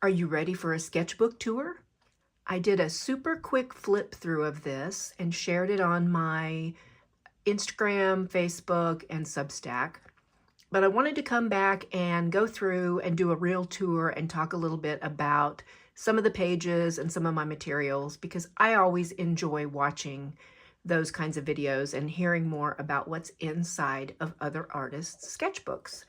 Are you ready for a sketchbook tour? I did a super quick flip through of this and shared it on my Instagram, Facebook, and Substack. But I wanted to come back and go through and do a real tour and talk a little bit about some of the pages and some of my materials, because I always enjoy watching those kinds of videos and hearing more about what's inside of other artists' sketchbooks.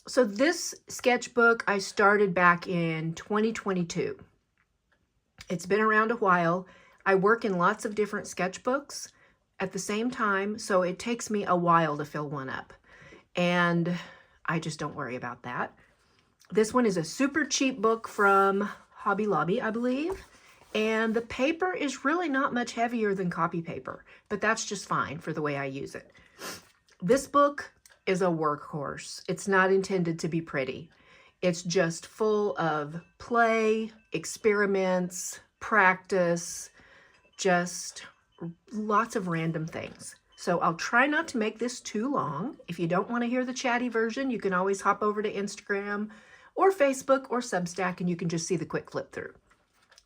So this sketchbook I started back in 2022. It's been around a while. I work in lots of different sketchbooks at the same time, so it takes me a while to fill one up. And I just don't worry about that. This one is a super cheap book from Hobby Lobby, I believe. And the paper is really not much heavier than copy paper, but that's just fine for the way I use it. This book is a workhorse. It's not intended to be pretty. It's just full of play, experiments, practice, just lots of random things. So I'll try not to make this too long. If you don't want to hear the chatty version, you can always hop over to Instagram or Facebook or Substack and you can just see the quick flip through.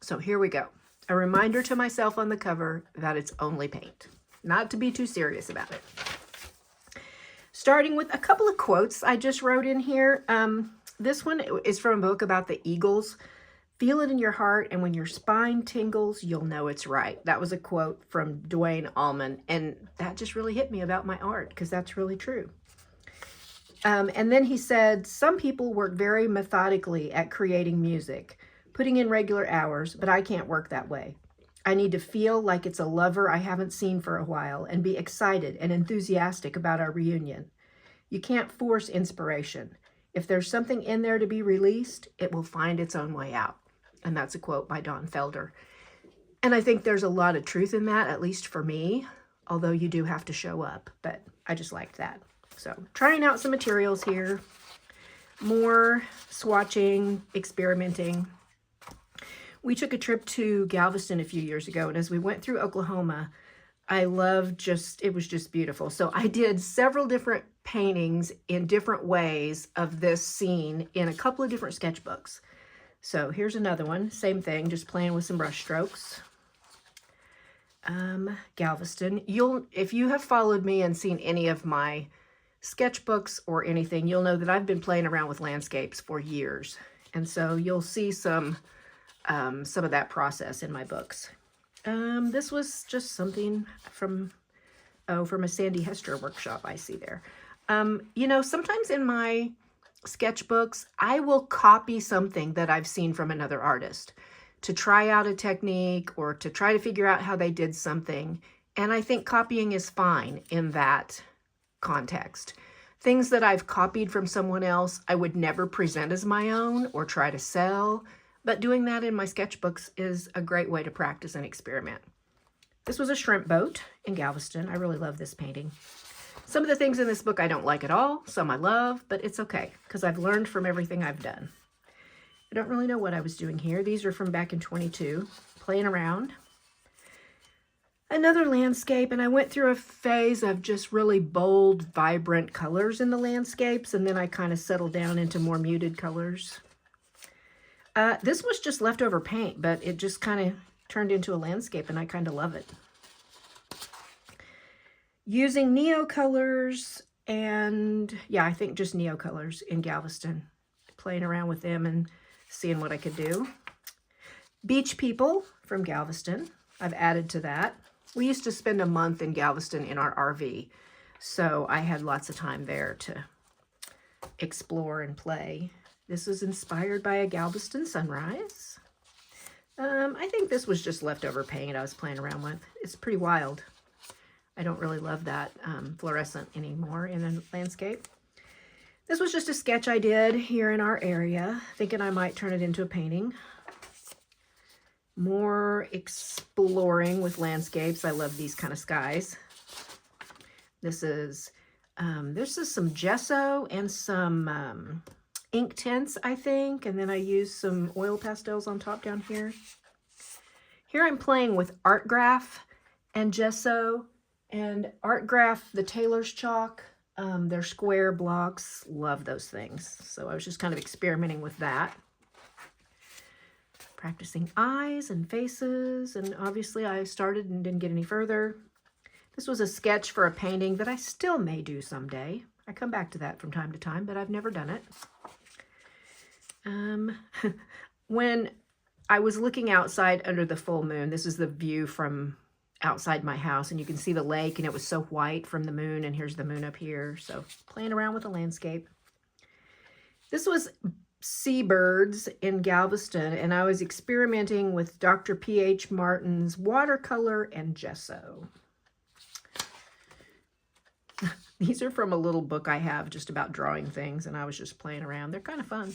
So here we go. A reminder to myself on the cover that it's only paint. Not to be too serious about it. Starting with a couple of quotes I just wrote in here. This one is from a book about the Eagles. Feel it in your heart, and when your spine tingles, you'll know it's right. That was a quote from Dwayne Allman, and that just really hit me about my art, because that's really true. And then he said, some people work very methodically at creating music, putting in regular hours, but I can't work that way. I need to feel like it's a lover I haven't seen for a while and be excited and enthusiastic about our reunion. You can't force inspiration. If there's something in there to be released, it will find its own way out. And that's a quote by Don Felder. And I think there's a lot of truth in that, at least for me, although you do have to show up, but I just liked that. So trying out some materials here, more swatching, experimenting. We took a trip to Galveston a few years ago, and as we went through Oklahoma, I loved it was just beautiful. So I did several different paintings in different ways of this scene in a couple of different sketchbooks. So here's another one, same thing, just playing with some brush strokes. Galveston. If you have followed me and seen any of my sketchbooks or anything, you'll know that I've been playing around with landscapes for years. And so you'll see some of that process in my books. This was just something from a Sandy Hester workshop I see there. You know, sometimes in my sketchbooks, I will copy something that I've seen from another artist to try out a technique or to try to figure out how they did something. And I think copying is fine in that context. Things that I've copied from someone else, I would never present as my own or try to sell. But doing that in my sketchbooks is a great way to practice and experiment. This was a shrimp boat in Galveston. I really love this painting. Some of the things in this book I don't like at all. Some I love, but it's okay because I've learned from everything I've done. I don't really know what I was doing here. These are from back in 22, playing around. Another landscape, and I went through a phase of just really bold, vibrant colors in the landscapes, and then I kind of settled down into more muted colors. This was just leftover paint, but it just kind of turned into a landscape, and I kind of love it. Using Neo colors, and yeah, I think just Neo colors in Galveston. Playing around with them and seeing what I could do. Beach people from Galveston. I've added to that. We used to spend a month in Galveston in our RV, so I had lots of time there to explore and play. This was inspired by a Galveston sunrise. I think this was just leftover paint I was playing around with. It's pretty wild. I don't really love that fluorescent anymore in a landscape. This was just a sketch I did here in our area, thinking I might turn it into a painting. More exploring with landscapes. I love these kind of skies. This is some gesso and some ink tints, I think, and then I used some oil pastels on top down here. Here I'm playing with art graph and gesso, and art graph, the tailor's chalk. They're square blocks. Love those things. So I was just kind of experimenting with that. Practicing eyes and faces, and obviously I started and didn't get any further. This was a sketch for a painting that I still may do someday. I come back to that from time to time, but I've never done it. When I was looking outside under the full moon, this is the view from outside my house, and you can see the lake, and it was so white from the moon, and here's the moon up here. So playing around with the landscape. This was seabirds in Galveston, and I was experimenting with Dr. P.H. Martin's watercolor and gesso. These are from a little book I have just about drawing things, and I was just playing around. They're kind of fun.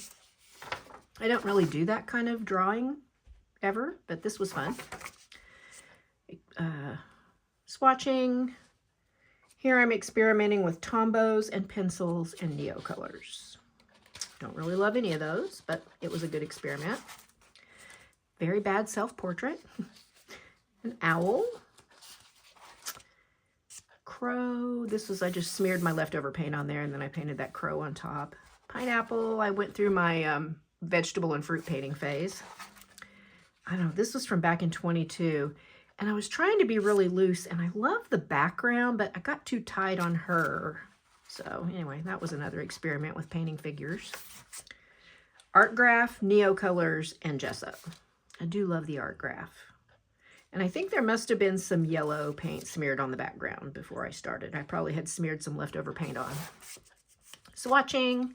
I don't really do that kind of drawing ever, but this was fun. Swatching. Here I'm experimenting with Tombows and pencils and neocolors. Don't really love any of those, but it was a good experiment. Very bad self-portrait. An owl. Crow. This was, I just smeared my leftover paint on there, and then I painted that crow on top. Pineapple. I went through my vegetable and fruit painting phase. I don't know, this was from back in 22, and I was trying to be really loose, and I love the background, but I got too tight on her. So anyway, that was another experiment with painting figures. Art graph, neocolors, and gesso. I do love the art graph. And I think there must have been some yellow paint smeared on the background before I started. I probably had smeared some leftover paint on. Swatching.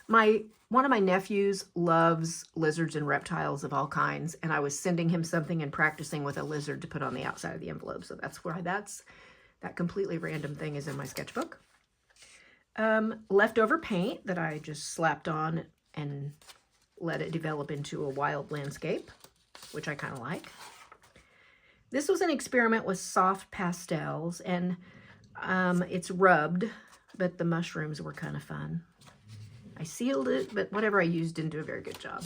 One of my nephews loves lizards and reptiles of all kinds, and I was sending him something and practicing with a lizard to put on the outside of the envelope. So that's why that completely random thing is in my sketchbook. Leftover paint that I just slapped on and let it develop into a wild landscape, which I kind of like. This was an experiment with soft pastels, and it's rubbed, but the mushrooms were kind of fun. I sealed it, but whatever I used didn't do a very good job.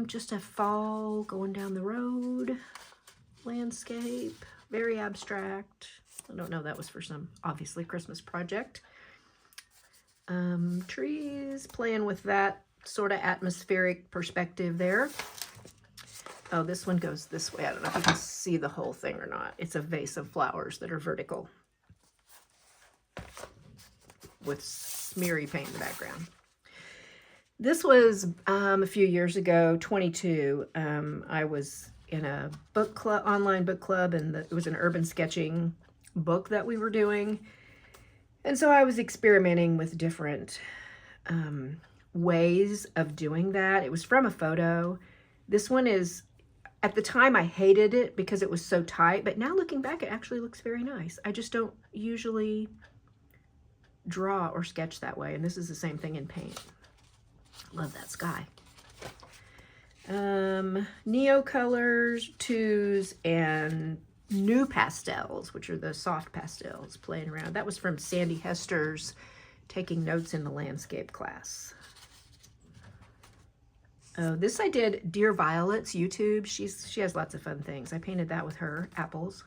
Just a fall going down the road, landscape, very abstract. I don't know, that was for some, obviously, Christmas project. Trees, playing with that sort of atmospheric perspective there. Oh, this one goes this way. I don't know if you can see the whole thing or not. It's a vase of flowers that are vertical with smeary paint in the background. This was a few years ago, 22. I was in a book club, online book club, and it was an urban sketching book that we were doing. And so I was experimenting with different ways of doing that. It was from a photo. This one is, at the time I hated it because it was so tight, but now looking back, it actually looks very nice. I just don't usually draw or sketch that way, and this is the same thing in paint. Love that sky. Neocolors, twos, and new pastels, which are the soft pastels, playing around. That was from Sandy Hester's Taking Notes in the Landscape class. Oh, this I did Dear Violet's YouTube. She has lots of fun things. I painted that with her, apples.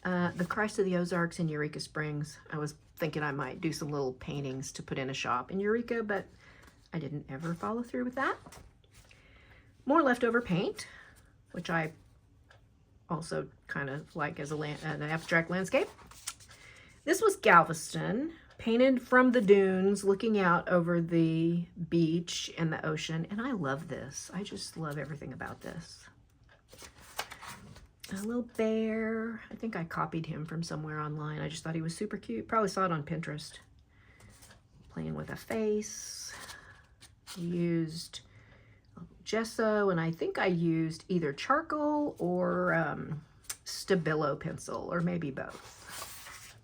The Christ of the Ozarks in Eureka Springs. I was thinking I might do some little paintings to put in a shop in Eureka, but I didn't ever follow through with that. More leftover paint, which I also kind of like as an abstract landscape. This was Galveston, painted from the dunes, looking out over the beach and the ocean, and I love this. I just love everything about this. A little bear. I think I copied him from somewhere online. I just thought he was super cute. Probably saw it on Pinterest. Playing with a face. Used gesso, and I think I used either charcoal or Stabilo pencil, or maybe both.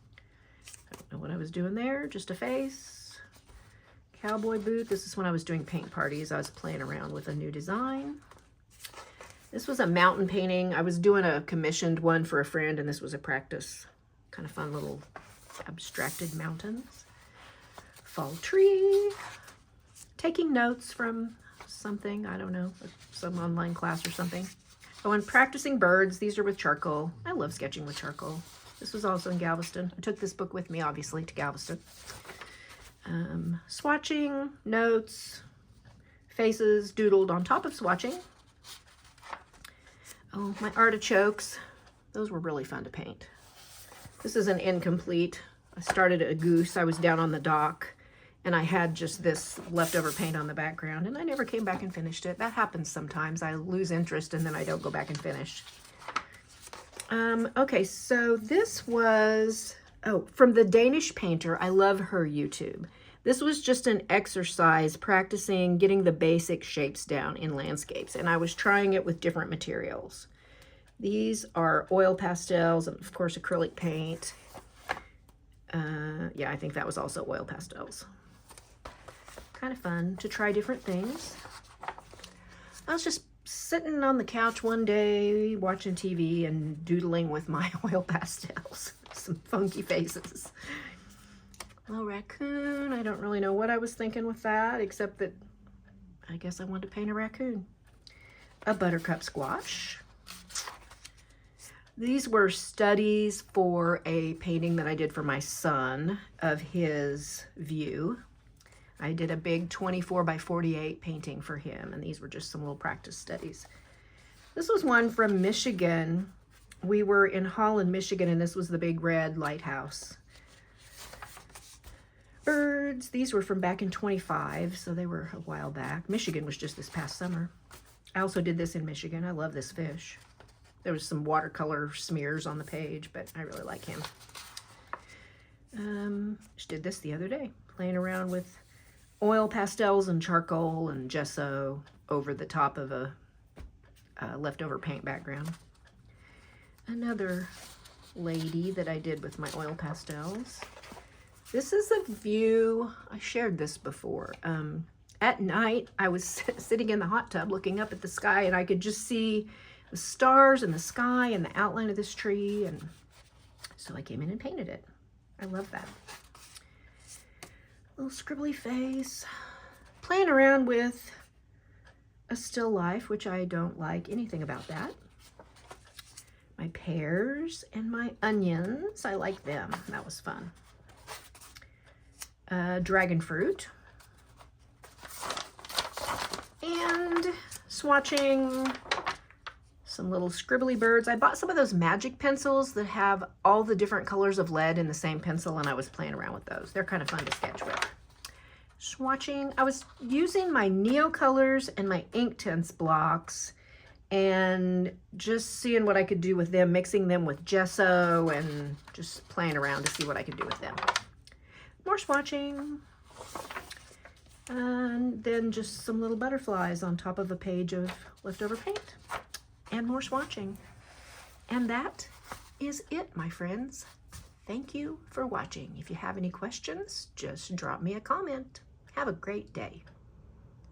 I don't know what I was doing there. Just a face. Cowboy boot. This is when I was doing paint parties. I was playing around with a new design. This was a mountain painting. I was doing a commissioned one for a friend, and this was a practice. Kind of fun little abstracted mountains. Fall tree. Taking notes from something, I don't know, some online class or something. Oh, and practicing birds. These are with charcoal. I love sketching with charcoal. This was also in Galveston. I took this book with me, obviously, to Galveston. Swatching, notes, faces doodled on top of swatching. Oh, my artichokes. Those were really fun to paint. This is an incomplete. I started a goose. I was down on the dock and I had just this leftover paint on the background and I never came back and finished it. That happens sometimes. I lose interest and then I don't go back and finish. Okay, so this was, from the Danish painter. I love her YouTube. This was just an exercise practicing getting the basic shapes down in landscapes, and I was trying it with different materials. These are oil pastels and of course acrylic paint. Yeah, I think that was also oil pastels. Kind of fun to try different things. I was just sitting on the couch one day watching TV and doodling with my oil pastels. Some funky faces. Little raccoon. I don't really know what I was thinking with that, except that I guess I wanted to paint a raccoon. A buttercup squash. These were studies for a painting that I did for my son of his view. I did a big 24 by 48 painting for him, and these were just some little practice studies. This was one from Michigan. We were in Holland, Michigan, and this was the big red lighthouse. Birds. These were from back in 25, so they were a while back. Michigan was just this past summer. I also did this in Michigan. I love this fish. There was some watercolor smears on the page, but I really like him. Just did this the other day, playing around with oil pastels and charcoal and gesso over the top of a leftover paint background. Another lady that I did with my oil pastels. This is a view, I shared this before. At night, I was sitting in the hot tub looking up at the sky, and I could just see the stars and the sky and the outline of this tree, and so I came in and painted it. I love that. Little scribbly face. Playing around with a still life, which I don't like anything about that. My pears and my onions, I like them. That was fun. Dragon fruit. And swatching some little scribbly birds. I bought some of those magic pencils that have all the different colors of lead in the same pencil, and I was playing around with those. They're kind of fun to sketch with. Swatching. I was using my Neocolors and my Inktense blocks and just seeing what I could do with them, mixing them with gesso and just playing around to see what I could do with them. More swatching. And then just some little butterflies on top of a page of leftover paint. And more swatching. And that is it, my friends. Thank you for watching. If you have any questions, just drop me a comment. Have a great day.